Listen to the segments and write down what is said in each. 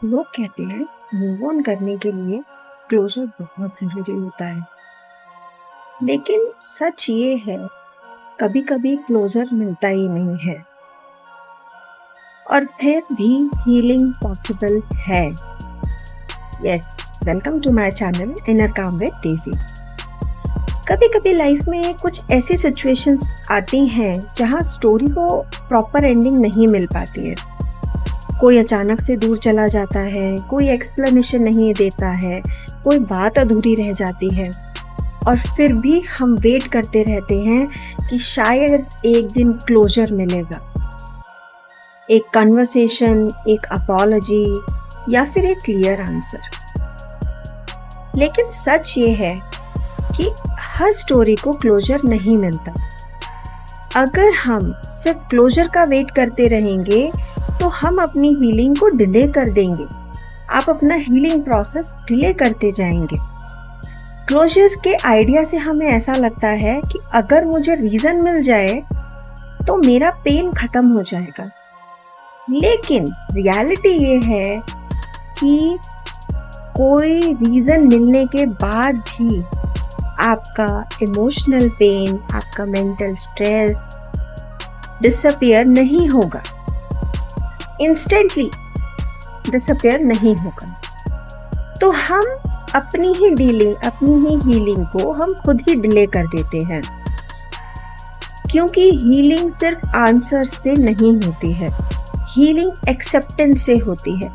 लोग कहते हैं मूव ऑन करने के लिए क्लोजर बहुत जरूरी होता है, लेकिन सच ये है कभी कभी क्लोजर मिलता ही नहीं है और फिर भी हीलिंग पॉसिबल है। Yes, welcome to my channel inner calm with Daisy. कभी कभी लाइफ में कुछ ऐसी सिचुएशंस आती हैं जहां स्टोरी को प्रॉपर एंडिंग नहीं मिल पाती है। कोई अचानक से दूर चला जाता है, कोई एक्सप्लेनेशन नहीं देता है, कोई बात अधूरी रह जाती है और फिर भी हम वेट करते रहते हैं कि शायद एक दिन क्लोजर मिलेगा। एक कन्वर्सेशन, एक अपॉलजी या फिर एक क्लियर आंसर। लेकिन सच ये है कि हर स्टोरी को क्लोजर नहीं मिलता। अगर हम सिर्फ क्लोजर का वेट करते रहेंगे तो हम अपनी हीलिंग को डिले कर देंगे। आप अपना हीलिंग प्रोसेस डिले करते जाएंगे। क्लोजर के आइडिया से हमें ऐसा लगता है कि अगर मुझे रीजन मिल जाए तो मेरा पेन खत्म हो जाएगा। लेकिन रियलिटी ये है कि कोई रीजन मिलने के बाद भी आपका इमोशनल पेन, आपका मेंटल स्ट्रेस डिसअपियर नहीं होगा, इंस्टेंटली डिसअपियर नहीं होगा। तो हम अपनी ही हीलिंग को हम खुद ही डिले कर देते हैं, क्योंकि हीलिंग सिर्फ आंसर से नहीं होती है, हीलिंग एक्सेप्टेंस से होती है।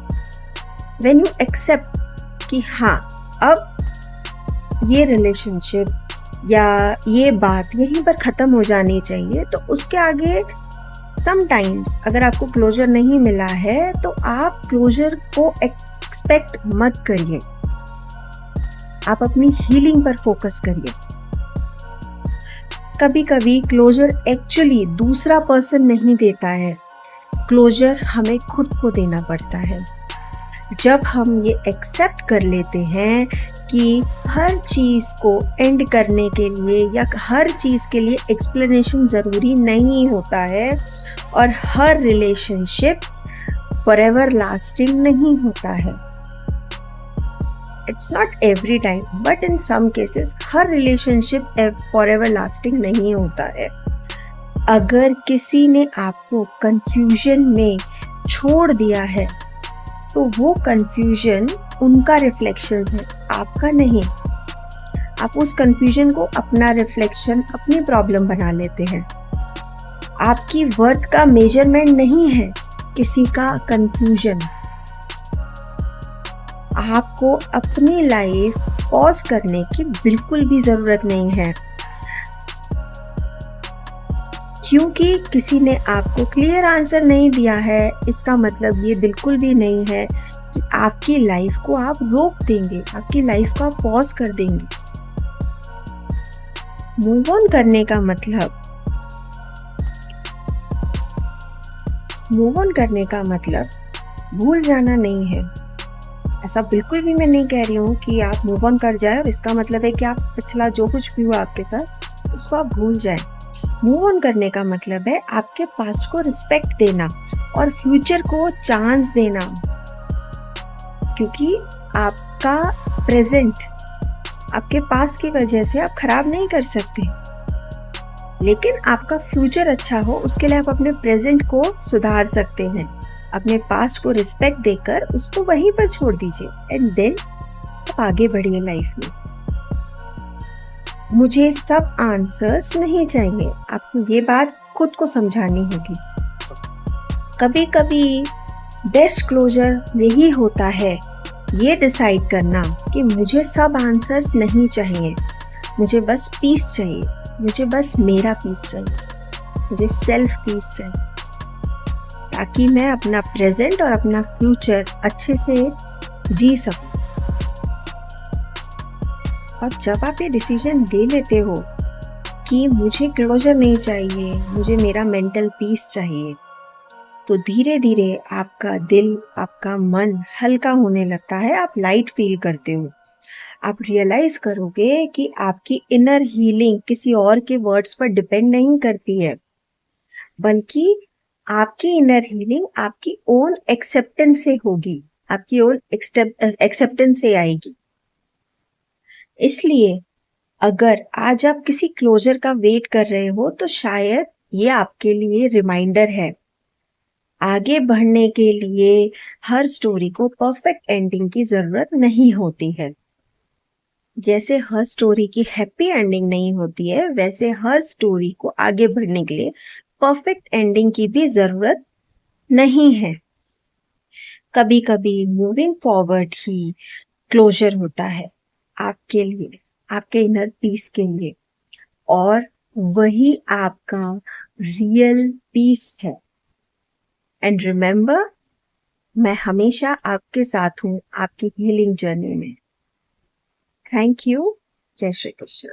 व्हेन यू एक्सेप्ट कि हाँ, अब ये रिलेशनशिप या ये बात यहीं पर ख़त्म हो जानी चाहिए, तो उसके आगे समटाइम्स अगर आपको क्लोजर नहीं मिला है तो आप क्लोजर को एक्सपेक्ट मत करिए। आप अपनी हीलिंग पर फोकस करिए। कभी कभी क्लोजर एक्चुअली दूसरा पर्सन नहीं देता है, क्लोजर हमें खुद को देना पड़ता है। जब हम ये एक्सेप्ट कर लेते हैं कि हर चीज़ को एंड करने के लिए या हर चीज़ के लिए एक्सप्लेनेशन ज़रूरी नहीं होता है और हर रिलेशनशिप फॉरएवर लास्टिंग नहीं होता है। It's not every time, but in some cases हर रिलेशनशिप फॉरएवर लास्टिंग नहीं होता है। अगर किसी ने आपको कंफ्यूजन में छोड़ दिया है तो वो कंफ्यूजन उनका रिफ्लेक्शन है, आपका नहीं। आप उस कंफ्यूजन को अपना रिफ्लेक्शन, अपनी प्रॉब्लम बना लेते हैं। आपकी वर्थ का मेजरमेंट नहीं है किसी का कंफ्यूजन। आपको अपनी लाइफ पॉज करने की बिल्कुल भी ज़रूरत नहीं है, क्योंकि किसी ने आपको क्लियर आंसर नहीं दिया है इसका मतलब ये बिल्कुल भी नहीं है कि आपकी लाइफ को आप रोक देंगे, आपकी लाइफ को आप पॉज कर देंगे। मूव ऑन करने का मतलब भूल जाना नहीं है। ऐसा बिल्कुल भी मैं नहीं कह रही हूँ कि आप मूव ऑन कर जाए और इसका मतलब है कि आप पिछला जो कुछ भी हुआ आपके साथ उसको आप भूल जाएं। मूव ऑन करने का मतलब है आपके पास्ट को रिस्पेक्ट देना और फ्यूचर को चांस देना, क्योंकि आपका प्रेजेंट आपके पास्ट की वजह से आप खराब नहीं कर सकते, लेकिन आपका फ्यूचर अच्छा हो उसके लिए आप अपने प्रेजेंट को सुधार सकते हैं। अपने पास्ट को रिस्पेक्ट देकर उसको वहीं पर छोड़ दीजिए एंड देन आप आगे बढ़िए लाइफ में। मुझे सब आंसर्स नहीं चाहिए, आपको ये बात खुद को समझानी होगी। कभी कभी बेस्ट क्लोजर यही होता है, ये डिसाइड करना कि मुझे सब आंसर्स नहीं चाहिए, मुझे बस पीस चाहिए, मुझे बस मेरा पीस चाहिए, मुझे सेल्फ पीस चाहिए, ताकि मैं अपना प्रेजेंट और अपना फ्यूचर अच्छे से जी सकूं। और जब आप ये डिसीजन ले लेते हो कि मुझे क्लोजर नहीं चाहिए, मुझे मेरा मेंटल पीस चाहिए, तो धीरे धीरे आपका दिल, आपका मन हल्का होने लगता है, आप लाइट फील करते हो। आप रियलाइज करोगे कि आपकी इनर हीलिंग किसी और के वर्ड्स पर डिपेंड नहीं करती है, बल्कि आपकी इनर हीलिंग आपकी ओन एक्सेप्टेंस से होगी, आपकी ओन एक्सेप्टेंस से आएगी। इसलिए अगर आज आप किसी क्लोजर का वेट कर रहे हो तो शायद ये आपके लिए रिमाइंडर है। आगे बढ़ने के लिए हर स्टोरी को परफेक्ट एंडिंग की जरूरत नहीं होती है। जैसे हर स्टोरी की हैप्पी एंडिंग नहीं होती है, वैसे हर स्टोरी को आगे बढ़ने के लिए परफेक्ट एंडिंग की भी जरूरत नहीं है। कभी कभी मूविंग फॉरवर्ड ही क्लोजर होता है आपके लिए, आपके इनर पीस के लिए, और वही आपका रियल पीस है। एंड रिमेंबर, मैं हमेशा आपके साथ हूँ आपकी हीलिंग जर्नी में। Thank you. जय श्री कृष्ण।